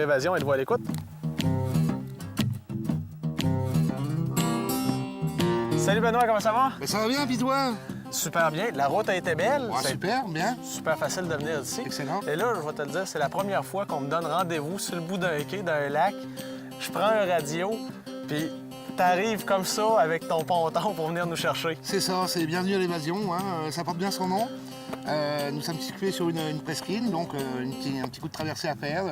Évasion. Êtes-vous à l'écoute? Salut Benoît, comment ça va? Ben, ça va bien, puis toi? Super bien. La route a été belle. Ouais, super, bien. Super facile de venir ici. Excellent. Et là, je vais te le dire, c'est la première fois qu'on me donne rendez-vous sur le bout d'un quai, d'un lac. Je prends un radio, puis t'arrives comme ça avec ton ponton pour venir nous chercher. C'est ça, c'est Bienvenue à l'Évasion, hein. Ça porte bien son nom. Nous sommes situés sur une presqu'île, donc un petit coup de traversée à faire,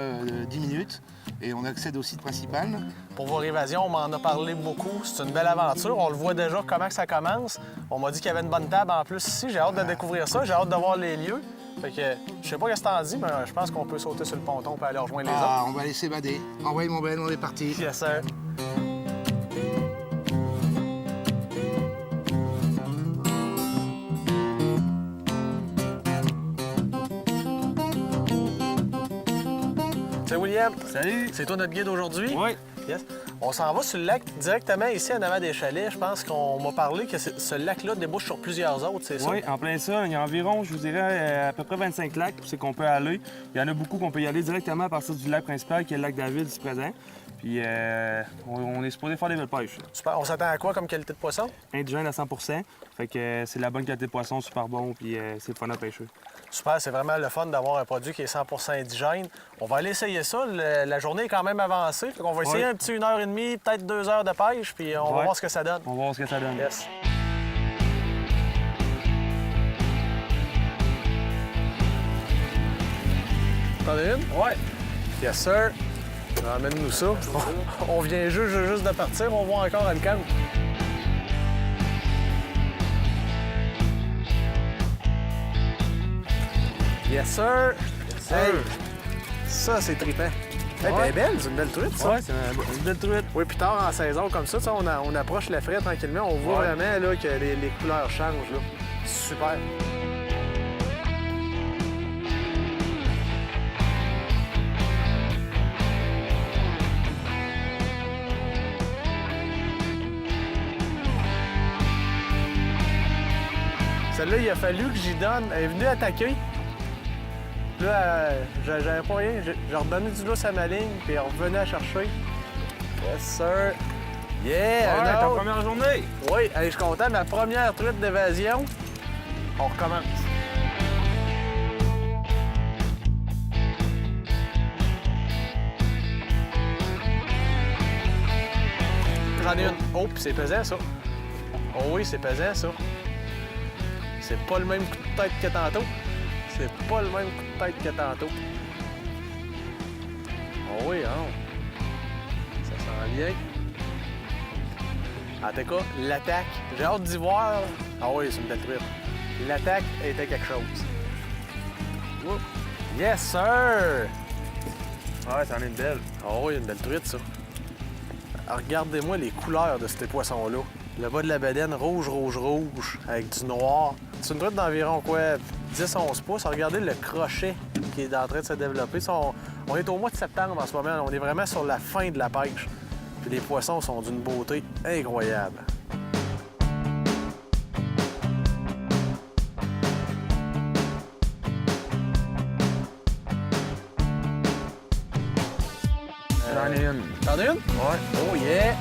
10 minutes, et on accède au site principal. Pour voir Évasion, on m'en a parlé beaucoup. C'est une belle aventure. On le voit déjà comment que ça commence. On m'a dit qu'il y avait une bonne table en plus ici. J'ai hâte de découvrir ça. J'ai hâte de voir les lieux. Fait que je sais pas ce que t'en dis, mais je pense qu'on peut sauter sur le ponton et aller rejoindre les autres. On va aller s'évader. Envoyez mon Ben, on est parti. Yes, sir. C'est William. Salut! C'est toi notre guide aujourd'hui? Oui. Yes. On s'en va sur le lac directement ici en avant des chalets. Je pense qu'on m'a parlé que ce lac-là débouche sur plusieurs autres, c'est ça? Oui, en plein ça. Il y a environ, je vous dirais, à peu près 25 lacs où c'est qu'on peut aller. Il y en a beaucoup qu'on peut y aller directement à partir du lac principal qui est le lac David ici présent. Puis on est supposé faire des belles pêches. Super. On s'attend à quoi comme qualité de poisson? Indigène à 100 fait que c'est de la bonne qualité de poisson, super bon, puis c'est le fun à pêcher. Super, c'est vraiment le fun d'avoir un produit qui est 100 indigène. On va aller essayer ça. La journée est quand même avancée. On va essayer Ouais. un petit 1h30, peut-être 2 heures de pêche, puis on va Ouais. voir ce que ça donne. On va voir ce que ça donne. Yes. T'en as une? Ouais. Yes, sir. Ramène-nous ça. On vient juste de partir. On voit encore une canne. Yes, sir. Yes, sir. Hey, ça, c'est trippant. Hey, Ouais. ben, belle, c'est une belle truite, ça. Ouais, c'est une belle truite. Oui, puis tard en saison comme ça, on approche la fraie tranquillement. On voit Ouais. vraiment là, que les couleurs changent. Là. Super. Celle-là, il a fallu que j'y donne. Elle est venue attaquer. Là, j'avais pas rien. J'ai redonné du lousse à ma ligne, puis elle revenait à chercher. Yes, sir. Yeah! Ouais, un ta autre. première journée! Oui, allez, je suis content. Ma première truite d'évasion. On recommence. J'en ai une. Oh, puis c'est pesant, ça. Oh oui, c'est pesant, ça. C'est pas le même coup de tête que tantôt. C'est pas le même coup de tête que tantôt. Oh oui, hein. Ça sent bien. En tout cas, l'attaque, j'ai hâte d'y voir. Ah oui, c'est une belle truite. L'attaque était quelque chose. Oups. Yes, sir! Ouais, c'en est une belle. Ah oui, une belle truite, ça. Alors, regardez-moi les couleurs de ces poissons-là. Le bas de la bedaine, rouge, rouge, rouge, avec du noir. C'est une truite d'environ, quoi, 10-11 pouces. Regardez le crochet qui est en train de se développer. On est au mois de septembre en ce moment. On est vraiment sur la fin de la pêche. Puis les poissons sont d'une beauté incroyable. J'en ai une. T'en as une? Ouais. Oh yeah!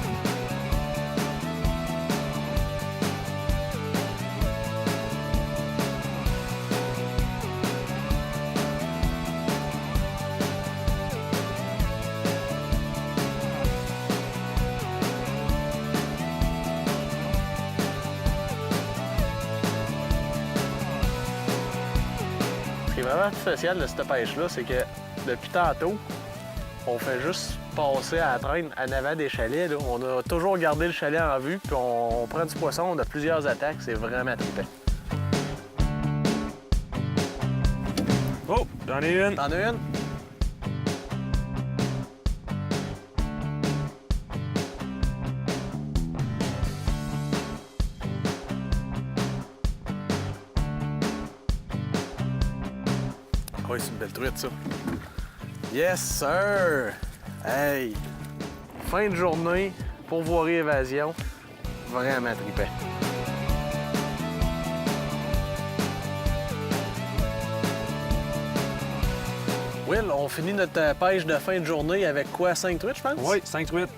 Ce qui est vraiment spécial de cette pêche-là, c'est que depuis tantôt, on fait juste passer à la traîne en avant des chalets. Là. On a toujours gardé le chalet en vue, puis on prend du poisson, on a plusieurs attaques. C'est vraiment trippant. Oh, j'en ai une. T'en as une? Oui, c'est une belle truite, ça. Yes, sir! Hey! Fin de journée, pourvoirie évasion. Vraiment trippant. Will, on finit notre pêche de fin de journée avec quoi? 5 truites, je pense? Oui, 5 truites.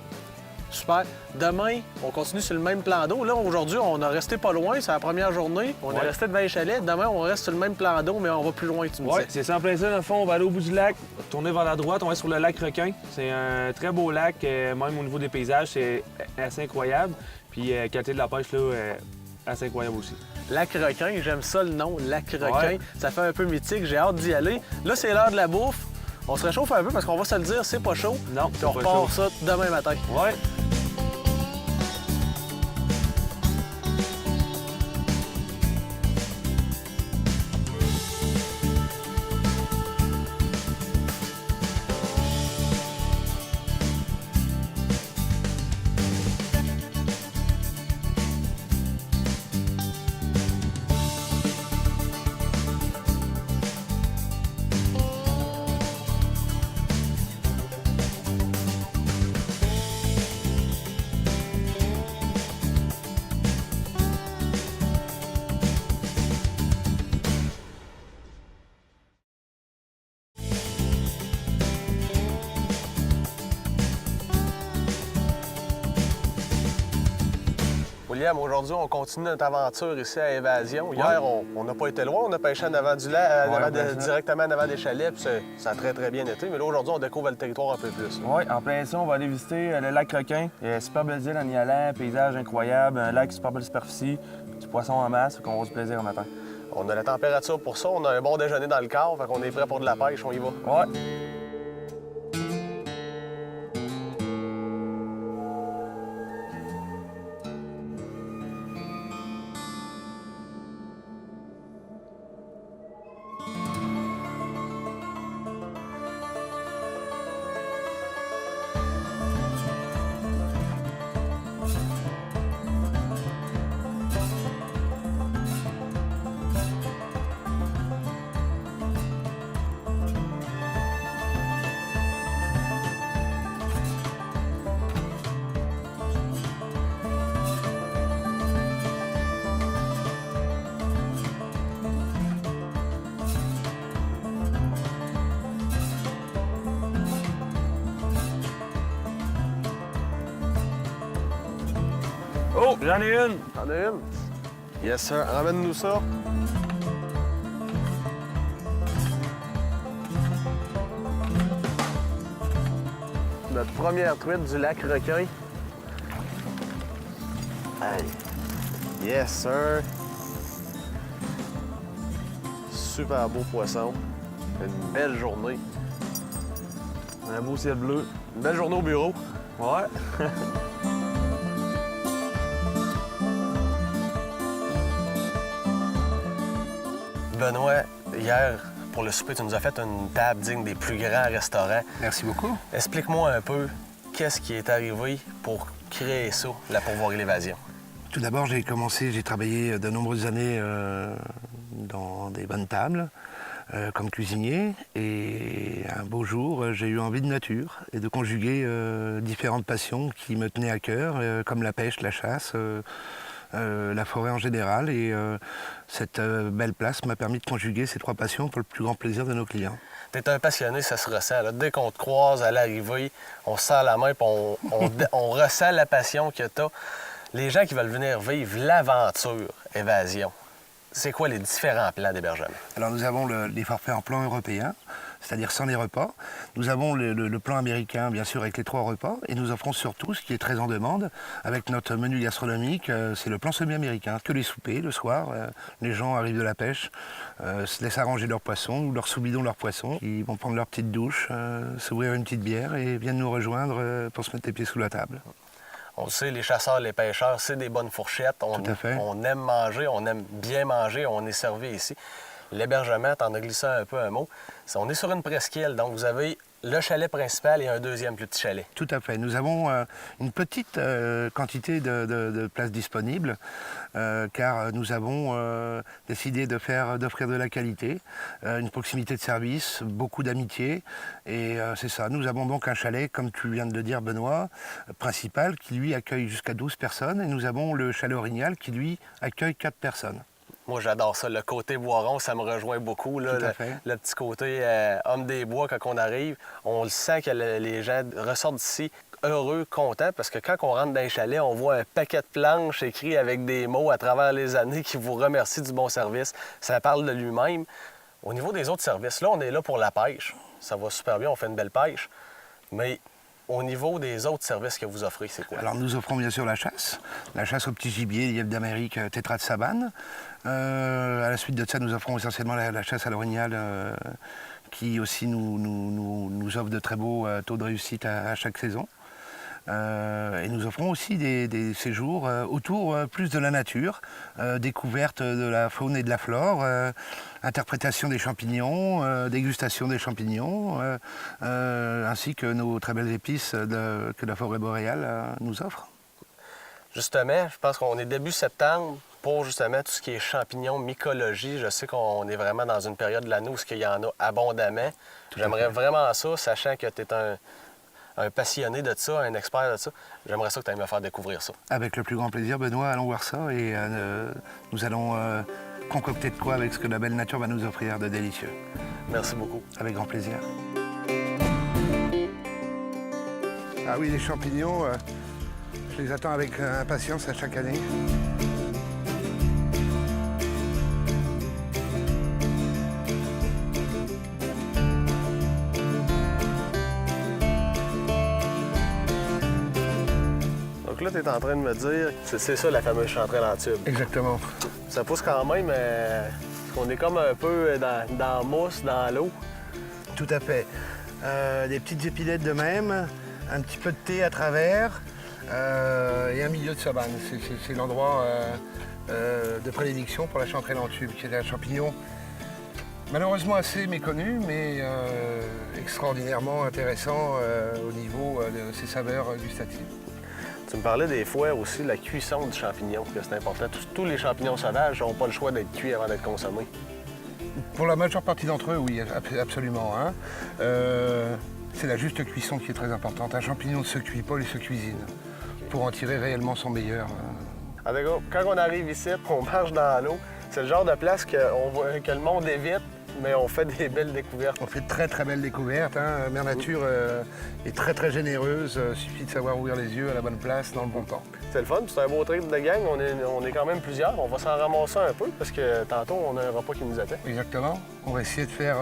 Super. Demain, on continue sur le même plan d'eau. Là, aujourd'hui, on a resté pas loin. C'est la première journée. On est resté devant les chalets. Demain, on reste sur le même plan d'eau, mais on va plus loin, tu me Oui, disais. c'est ça en plein ça. Dans le fond, on va aller au bout du lac, tourner vers la droite, on va sur le lac Requin. C'est un très beau lac, même au niveau des paysages, c'est assez incroyable. Puis, qualité de la pêche, là, assez incroyable aussi. Lac Requin, j'aime ça le nom, Lac Requin. Ouais. Ça fait un peu mythique, j'ai hâte d'y aller. Là, c'est l'heure de la bouffe. On se réchauffe un peu parce qu'on va se le dire, c'est pas chaud. Non, Puis on repart ça demain matin. Ouais. William, aujourd'hui, on continue notre aventure ici à Évasion. Hier, on n'a pas été loin, on a pêché en avant du lac, directement en avant des chalets, puis ça a très, très bien été. Mais là, aujourd'hui, on découvre le territoire un peu plus. Oui, en plein ça, on va aller visiter le lac Requin. Il y a une super belle île en y allant, paysage incroyable, un lac super belle superficie, du poisson en masse, qu'on va se plaisir en matin. On a la température pour ça, on a un bon déjeuner dans le corps, fait qu'on est prêt pour de la pêche, on y va. Ouais. Oh, j'en ai une! T'en as une? Yes, sir. Ramène-nous ça. Notre première truite du lac Requin. Aïe. Yes, sir. Super beau poisson. Une belle journée. Un beau ciel bleu. Une belle journée au bureau. Ouais. Benoît, hier, pour le souper, tu nous as fait une table digne des plus grands restaurants. Merci beaucoup. Explique-moi un peu qu'est-ce qui est arrivé pour créer ça, la Pourvoirie L'Évasion. Tout d'abord, j'ai travaillé de nombreuses années dans des bonnes tables comme cuisinier. Et un beau jour, j'ai eu envie de nature et de conjuguer différentes passions qui me tenaient à cœur, comme la pêche, la chasse, la forêt en général. Et cette belle place m'a permis de conjuguer ces trois passions pour le plus grand plaisir de nos clients. Tu es un passionné, ça se ressent. Là. Dès qu'on te croise à l'arrivée, on sent la main et on ressent la passion que tu as. Les gens qui veulent venir vivre l'aventure Évasion, c'est quoi les différents plans d'hébergement? Alors nous avons les forfaits en plan européen, c'est-à-dire sans les repas. Nous avons le plan américain, bien sûr, avec les 3 repas. Et nous offrons surtout, ce qui est très en demande, avec notre menu gastronomique, c'est le plan semi-américain. Que les soupers, le soir, les gens arrivent de la pêche, se laissent arranger leur poisson ou leur sous-bidon leur poisson. Ils vont prendre leur petite douche, s'ouvrir une petite bière et viennent nous rejoindre pour se mettre les pieds sous la table. On le sait, les chasseurs, les pêcheurs, c'est des bonnes fourchettes. Tout à fait. On aime manger, on aime bien manger, on est servi ici. L'hébergement, t'en as glissé un peu un mot, on est sur une presqu'île, donc vous avez le chalet principal et un deuxième plus petit chalet. Tout à fait. Nous avons une petite quantité de places disponibles car nous avons décidé d'offrir de la qualité, une proximité de service, beaucoup d'amitié et c'est ça. Nous avons donc un chalet, comme tu viens de le dire Benoît, principal qui lui accueille jusqu'à 12 personnes et nous avons le chalet Orignal qui lui accueille 4 personnes. Moi, j'adore ça. Le côté boiron, ça me rejoint beaucoup. Là, Tout à fait. le petit côté homme des bois, quand on arrive, on le sent que les gens ressortent d'ici heureux, contents, parce que quand on rentre dans un chalet, on voit un paquet de planches écrits avec des mots à travers les années qui vous remercient du bon service. Ça parle de lui-même. Au niveau des autres services, là, on est là pour la pêche. Ça va super bien, on fait une belle pêche. Mais au niveau des autres services que vous offrez, c'est quoi? Alors nous offrons bien sûr la chasse au petit gibier, lièvre d'Amérique, tétra de Savane. À la suite de ça, nous offrons essentiellement la chasse à l'orignal qui aussi nous offre de très beaux taux de réussite à chaque saison. Et nous offrons aussi des séjours autour plus de la nature, découverte de la faune et de la flore, interprétation des champignons, dégustation des champignons, ainsi que nos très belles épices que la forêt boréale nous offre. Justement, je pense qu'on est début septembre pour justement tout ce qui est champignons, mycologie. Je sais qu'on est vraiment dans une période de l'année où il y en a abondamment. J'aimerais vraiment ça, sachant que tu es un passionné de ça, un expert de ça. J'aimerais ça que tu ailles me faire découvrir ça. Avec le plus grand plaisir, Benoît, allons voir ça et nous allons concocter de quoi avec ce que la belle nature va nous offrir de délicieux. Merci beaucoup. Avec grand plaisir. Ah oui, les champignons, je les attends avec impatience à chaque année. Donc là, tu es en train de me dire que c'est ça la fameuse chanterelle en tube. Exactement. Ça pousse quand même, on est comme un peu dans la mousse, dans l'eau. Tout à fait. Des petites épinettes de même, un petit peu de thé à travers et un milieu de savane. C'est l'endroit de prédilection pour la chanterelle en tube, qui est un champignon malheureusement assez méconnu, mais extraordinairement intéressant au niveau de ses saveurs gustatives. Tu me parlais des fois aussi de la cuisson du champignon, que c'est important. Tous les champignons sauvages n'ont pas le choix d'être cuits avant d'être consommés. Pour la majeure partie d'entre eux, oui, absolument. Hein. C'est la juste cuisson qui est très importante. Un champignon ne se cuit pas, il se cuisine pour en tirer réellement son meilleur. Ah, d'accord. Quand on arrive ici, on marche dans l'eau, c'est le genre de place que le monde évite, mais on fait des belles découvertes. On fait de très très belles découvertes. Hein. Mère Nature est très très généreuse. Il suffit de savoir ouvrir les yeux à la bonne place, dans le bon temps. C'est le fun, c'est un beau trip de gang. On est quand même plusieurs. On va s'en ramasser un peu parce que tantôt, on a un repas qui nous attend. Exactement. On va essayer de faire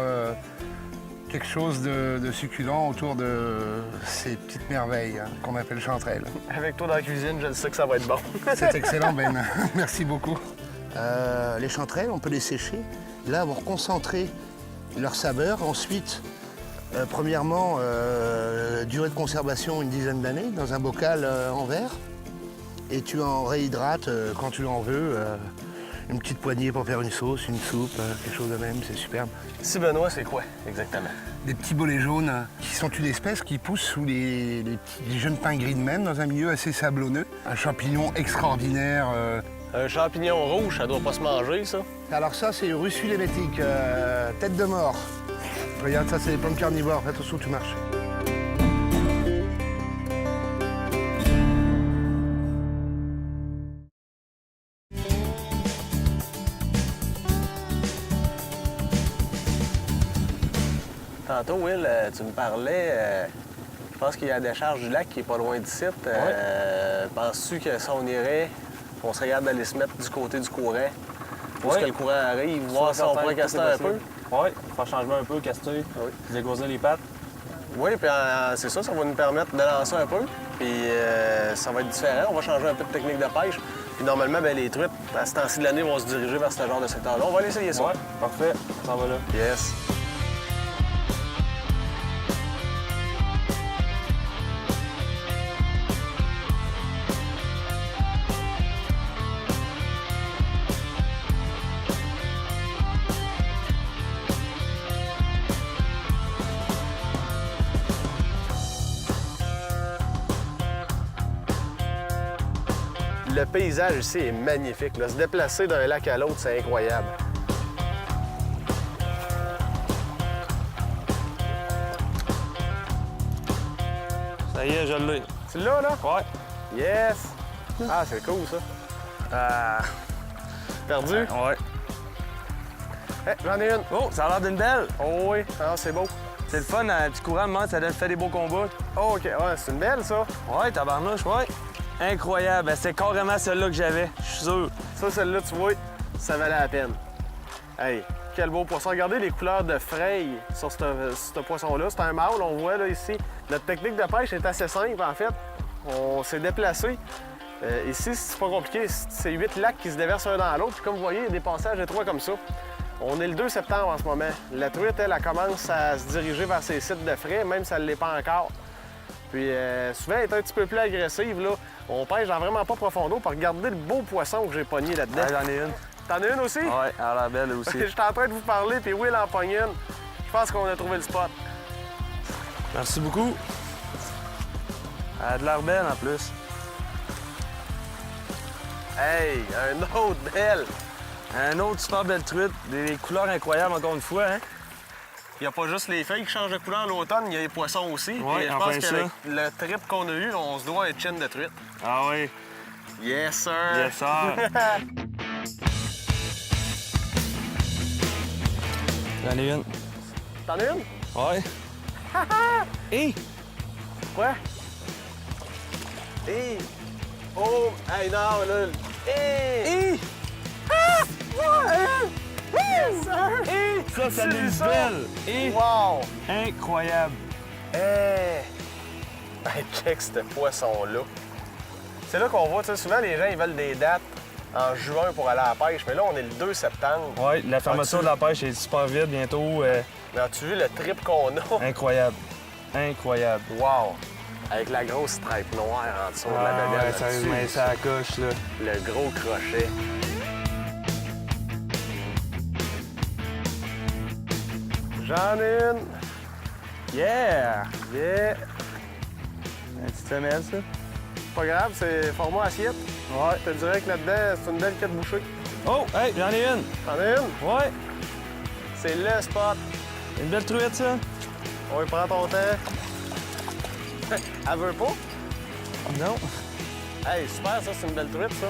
quelque chose de succulent autour de ces petites merveilles qu'on appelle chanterelles. Avec toi dans la cuisine, je sais que ça va être bon. C'est excellent, Ben. Merci beaucoup. Les chanterelles, on peut les sécher. Là, vont concentrer leur saveur. Ensuite, premièrement, durée de conservation une dizaine d'années dans un bocal en verre. Et tu en réhydrates quand tu en veux. Une petite poignée pour faire une sauce, une soupe, quelque chose de même, c'est superbe. Si Benoît, c'est quoi exactement? Des petits bolets jaunes qui sont une espèce qui pousse sous les jeunes pins gris de même, dans un milieu assez sablonneux. Un champignon extraordinaire. Un champignon rouge, ça doit pas se manger, ça? Alors ça, c'est Russus lémétique, tête de mort. Regarde, ça, c'est des plantes carnivores. Fais attention, tu marches. Tantôt, Will, tu me parlais, je pense qu'il y a la décharge du lac qui est pas loin d'ici. Penses-tu que si on irait, on serait capable d'aller se mettre du côté du courant, pour que le courant arrive, voir si on pourrait caster un peu? Oui, faire changement un peu, caster, dégourdir les pattes. Oui, puis c'est ça, ça va nous permettre de lancer un peu. Puis ça va être différent, on va changer un peu de technique de pêche. Puis normalement, bien, les truites, à ce temps-ci de l'année, vont se diriger vers ce genre de secteur-là. On va aller essayer ça. Oui, parfait, ça va là. Yes. Le paysage ici est magnifique. Là. Se déplacer d'un lac à l'autre, c'est incroyable. Ça y est, je l'ai. C'est là, là? Ouais. Yes! Ah, c'est cool, ça. Perdu? Ouais. J'en ai une. Oh, ça a l'air d'une belle. Oh oui, ah, c'est beau. C'est le fun, un petit courant, moment, ça fait des beaux combats. Oh, OK, ouais, c'est une belle, ça. Ouais, tabarnouche, ouais. Incroyable. Ben, c'est carrément celle-là que j'avais, je suis sûr. Ça, celle-là, tu vois, ça valait la peine. Hey, quel beau poisson. Regardez les couleurs de fraye sur ce poisson-là. C'est un mâle, on voit là ici. Notre technique de pêche est assez simple, en fait. On s'est déplacé. Ici, c'est pas compliqué. C'est 8 lacs qui se déversent un dans l'autre. Puis comme vous voyez, il y a des passages étroits comme ça. On est le 2 septembre en ce moment. La truite, elle commence à se diriger vers ses sites de frais, même si elle ne l'est pas encore. Puis souvent, elle est un petit peu plus agressive. Là. On pêche dans vraiment pas profondeur pour regarder le beau poisson que j'ai pogné là-dedans. Ouais, j'en ai une. T'en as une aussi? Ouais, elle a l'air belle aussi. J'étais en train de vous parler, puis Will en pogne une. Je pense qu'on a trouvé le spot. Merci beaucoup. Elle a de l'air belle en plus. Hey, un autre belle! Un autre super belle truite, des couleurs incroyables encore une fois, hein? Il n'y a pas juste les feuilles qui changent de couleur l'automne, il y a les poissons aussi. Ouais, Puis je en pense plein qu'avec ça. le trip qu'on a eu, on se doit un chin de truite. Ah oui. Yes, sir! Yes, sir. J'en ai une. T'en as une? Ouais. Hé! Quoi? Hey! Oh! Hey, non, là! Hey! Hé! Yes, sir! Hey! Ça, ça Tu est ça? belle! Hé! Wow! Incroyable! Hey! Hey, check ce poisson-là. C'est là qu'on voit, tu sais, souvent les gens ils veulent des dates en juin pour aller à la pêche, mais là on est le 2 septembre. Ouais, la fermeture de la pêche est super vite bientôt. Mais as-tu vu le trip qu'on a? Incroyable. Incroyable. Wow! Avec la grosse stripe noire en dessous de la Ah, babelle ouais, là-dessus. sérieusement, ça accroche, là. Le gros crochet. J'en ai une. Yeah! Yeah! Une petite semelle, ça? Pas grave, c'est format assiette. Ouais. Je te dirais que là-dedans, c'est une belle quête bouchée. Oh! Hey, j'en ai une! T'en as une? Ouais! C'est le spot. Une belle truite, ça? Oui, prends ton temps. Elle veut pas? Non. Hey, super, ça, c'est une belle truite, ça.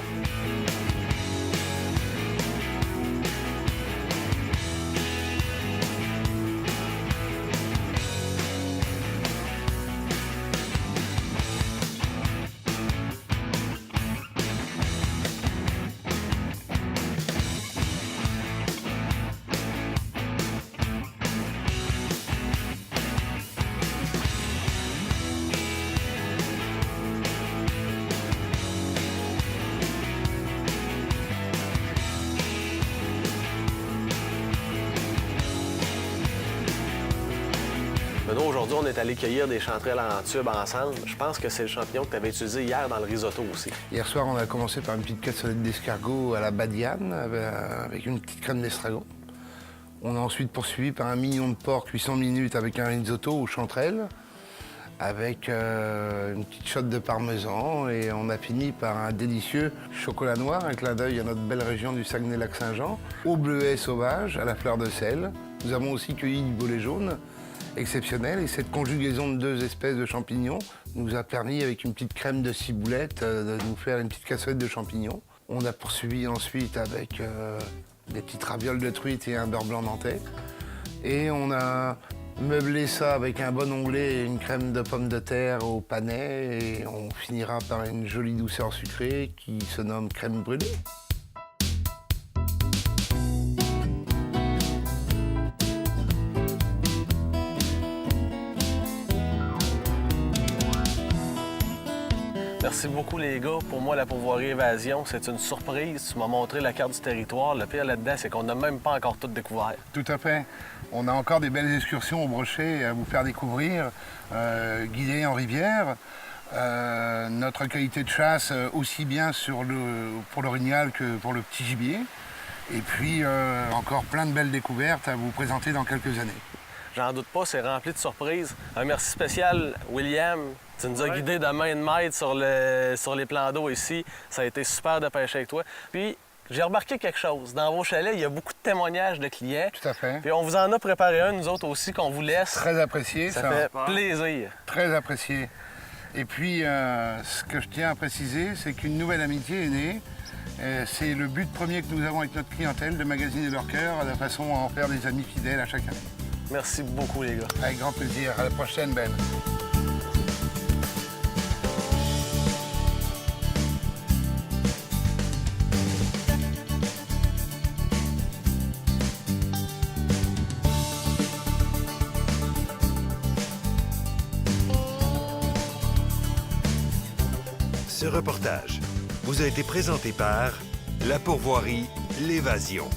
Benoît, aujourd'hui, on est allé cueillir des chanterelles en tube ensemble. Je pense que c'est le champignon que tu avais utilisé hier dans le risotto aussi. Hier soir, on a commencé par une petite cassolette d'escargot à la badiane avec une petite crème d'estragon. On a ensuite poursuivi par un mignon de porc cuit 100 minutes avec un risotto aux chanterelles, avec une petite shot de parmesan, et on a fini par un délicieux chocolat noir, un clin d'œil à notre belle région du Saguenay-Lac-Saint-Jean, au bleuet sauvage, à la fleur de sel. Nous avons aussi cueilli du bolet jaune, exceptionnel, et cette conjugaison de deux espèces de champignons nous a permis, avec une petite crème de ciboulette, de nous faire une petite cassolette de champignons. On a poursuivi ensuite avec des petites ravioles de truite et un beurre blanc nantais. Et on a meublé ça avec un bon onglet et une crème de pommes de terre au panais, et on finira par une jolie douceur sucrée qui se nomme crème brûlée. Merci beaucoup, les gars. Pour moi, la Pourvoirie Évasion, c'est une surprise. Tu m'as montré la carte du territoire. Le pire là-dedans, c'est qu'on n'a même pas encore tout découvert. Tout à fait. On a encore des belles excursions au Brochet à vous faire découvrir, guidées en rivière. Notre qualité de chasse, aussi bien pour l'orignal que pour le petit gibier. Et puis, encore plein de belles découvertes à vous présenter dans quelques années. J'en doute pas, c'est rempli de surprises. Un merci spécial, William. Tu nous as guidés de main de maître sur les plans d'eau ici. Ça a été super de pêcher avec toi. Puis, j'ai remarqué quelque chose. Dans vos chalets, il y a beaucoup de témoignages de clients. Tout à fait. Puis on vous en a préparé un, nous autres aussi, qu'on vous laisse. Très apprécié, Ça fait plaisir. Très apprécié. Et puis, ce que je tiens à préciser, c'est qu'une nouvelle amitié est née. C'est le but premier que nous avons avec notre clientèle, de magasiner leur cœur, de façon à en faire des amis fidèles à chaque année. Merci beaucoup, les gars. Avec grand plaisir. À la prochaine, Ben. Ce reportage vous a été présenté par La Pourvoirie L'Évasion.